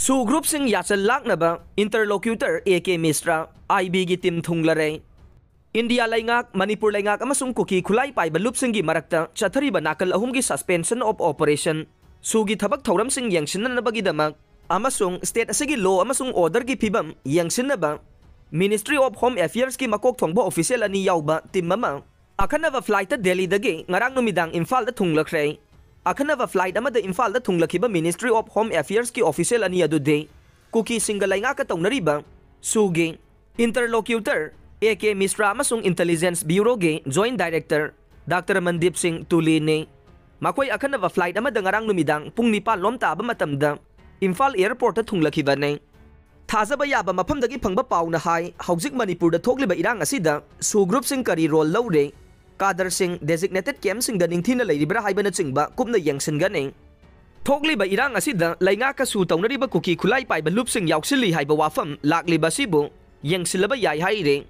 Su group sing yachal laknaba interlocutor AK Misra IB gi tim thunglare India laingak Manipur laingak amasung kuki khulai pai balup singi marakta chathari banakal ahum gi suspension of operation sugi thabak thoram sing yangsinna bagi damak amasung state asigi law amasung order gi phibam yangsinna ba Ministry of Home Affairs ki makok thongba official ani yauba tim mama akhanava flight ta Delhi dagi ngarang numidang Imphal da thunglakre akhanava flight amada Imphal da thunglakiba Ministry of Home Affairs ki official ani adu de kuki singa laingak ka tawnariba sugi interlocutor AK Misra amasung Intelligence Bureau ge Joint Director Dr. Mandip Singh Tuli ne makoy akhanava flight amada ngarang numidang pung 9 lom taba matamda Imphal Airport ta thunglakhiba ne Thazaba yaba mafamdagi phangba pauna hai haujik Manipur da thokliba irang asida su group sing kari role lawre Kader Singh designated camp sing da ningthina leiribra haibana chingba kupna yangsin gane thokliba irang asida lainga ka su tawnariba kuki khulai paiba loop sing yauksili haiba wafam lakliba sibu yangsilaba yai haire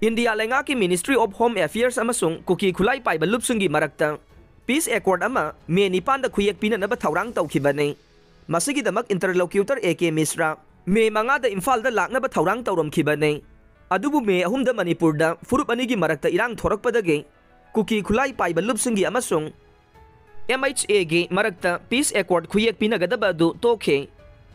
India lainga ki Ministry of Home Affairs amasung kuki khulai paiba loop singi marakta Peace Accord ama me nipan da khuyek pinanaba thaurang tawkhibane masigi damak interlocutor AK Misra me manga da Imphal da laknaba thaurang tawramkhibane adubu me ahum da Manipur da furup ani gi marakta irang thorakpadage kuki khulai paiba loop singi amasung MHA gi marakta Peace Accord khuyek pinagadaba du tokhe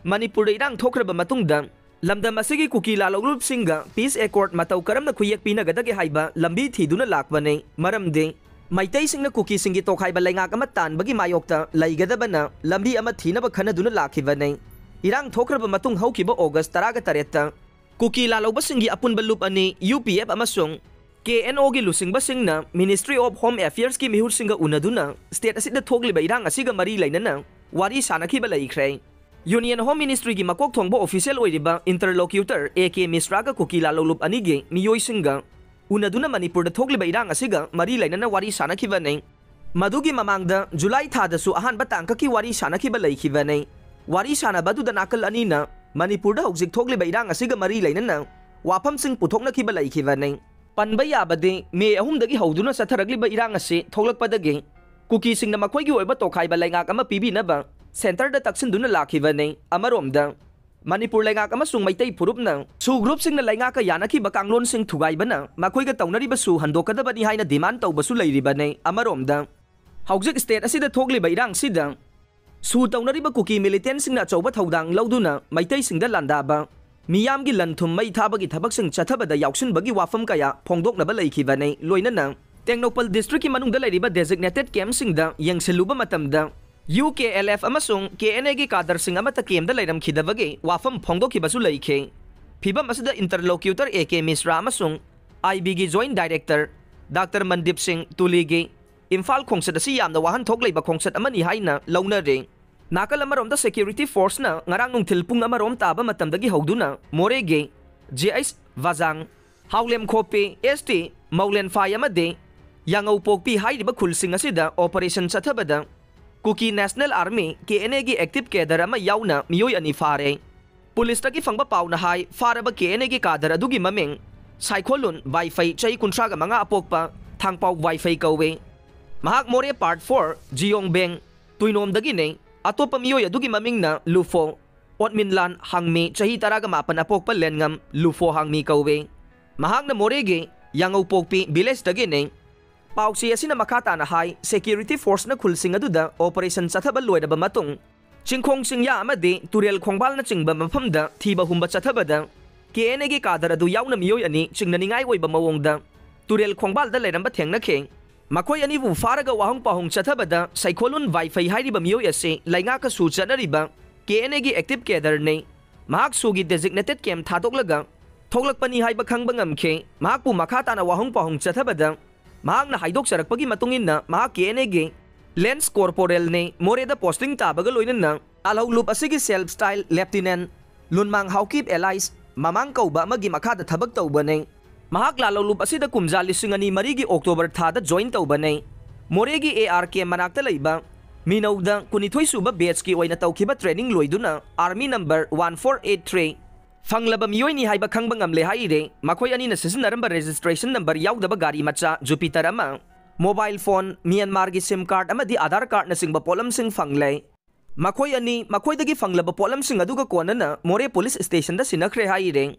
Manipur da irang thokraba matungda lamdam asigi kuki laloglup singa Peace Accord matau karamna khuyek pinagadage haiba lambi thiduna lakbane maramde maitai singna kuki singi tokhaiba laingak ama tanbagi mayokta laigadabana lambi ama thinaba khanaduna lakhibane irang thokraba matung haukiba August 13 kuki lalogba singi apunba loop ani UPF amasung KNO gi lusingba singna Ministry of Home Affairs ki mihur singa unaduna state asida thokliba irang asiga mari lainana wari sanakhiba laikhre Union Home Ministry gi makok thongba official oiriba interlocutor AK Misra ga kuki lalolup ani ge miyoi singa unaduna Manipur da thokliba irang asiga mari lainana wari sanakhiba nei madugi mamangda July tha da su ahan batang ka ki wari sanakhiba laikhiba nei wari sanabadu da nakal ani na Manipur da hojik thokliba irang asiga mari lainana wafam sing puthokna khiba laikhiba nei panba yabade me ahum dagi hoduna satharagliba irang ase thoklakpadage kuki singna makhoi gi oiba tokhaiba laingak ama pibi na ba Center da taksin duna lakhibane amarom da Manipur laingak amasung maitai phurupna su group sing na laingak ka yanaki bakanglon sing thugaibana makhoi ga tawnari ba su handokadabani haina demand tawbasu leiribane amarom da haujik state asida thokliba irang sida su tawnari ba kuki militant sing na chawba thodang lauduna maitai sing da landa ba miyam gi lanthum mai thabagi thabak sing chathabada yauksin bagi wafam kaya phongdokna ba leikhibane loinana Tengnopal district ki manung da leiriba designated camp sing da yangseluba matam da UKLF amasung KNA gi Kader Singh amata kem da leiram khidabage wafam phongdoki basu leikhe phibam asida interlocutor AK Misra amasung IB gi Joint Director Dr. Mandip Singh Tuli gi Imphal khongsat asi yamda wahan thokleiba khongsat amani haina launa re nakal amarom da security force na ngarang nung thilpung amarom taba matamdagi hoduna more ge JS Wazang Haulem Khope ST Maulen Phai amade yangau pokpi haidiba khulsing asida operation chathabada Kuki National Army KNA gi active cadre ama yauna miyoi ani fare police ta gi fangba pauna hai faraba KNA gi cadre adugi mameng saikholun wifi chai kuntra ga manga apokpa thangpau wifi kawe mahak more part 4 Jiong Beng tuinom dagi ne atopa miyoi adugi maming na Lufo Otminlan hangmi chahi taraga mapan apokpa lengam Lufo hangmi kawe mahak na more gi yangau pokpi village dagi ne Pausi asina makata na hai security force na khulsing aduda operation chathaba loidaba matung chingkhong singya amade turel khongbal na chingba mafamda thiba humba chathabada KNA gi Kader adu yauna miyoi ani chingnaningai oiba mawongda turel khongbal da leiramba thengna khe makhoi ani bu faraga wahong pahong chathabada saikholun wifi hairiba miyoi ase lainga ka su chanariba KNA gi active cadre ne mahak sugi designated camp thadoklaga thoklakpani haiba khangba ngamkhe mahak pu makata na wahong pahong chathabada mahak na haidok sarakpagi matungin na mahak KNA gi Lens Corporal ne more da posting tabaga loinan na alhawlup asigi self style lieutenant lunmang haukip Elias mamang kauba magi makada thabak tawba ne mahak lalawlup asida kumja lising ani marigi October thada join tawba ne more gi ARK manakta leiba minawda kunithoi suba batch ki oina tawkhiba training loiduna army number 1483 Fanglaba miyoi ni haiba khangba ngamle haire makhoi ani na sisinaramba registration number yaudaba gari macha Jupiter ama mobile phone Myanmar gi sim card amadi Aadhaar card na singba polam sing fangle Makhoi ani makhoi dagi fanglaba polamsing aduga konana More Police Station da sinakre haireng.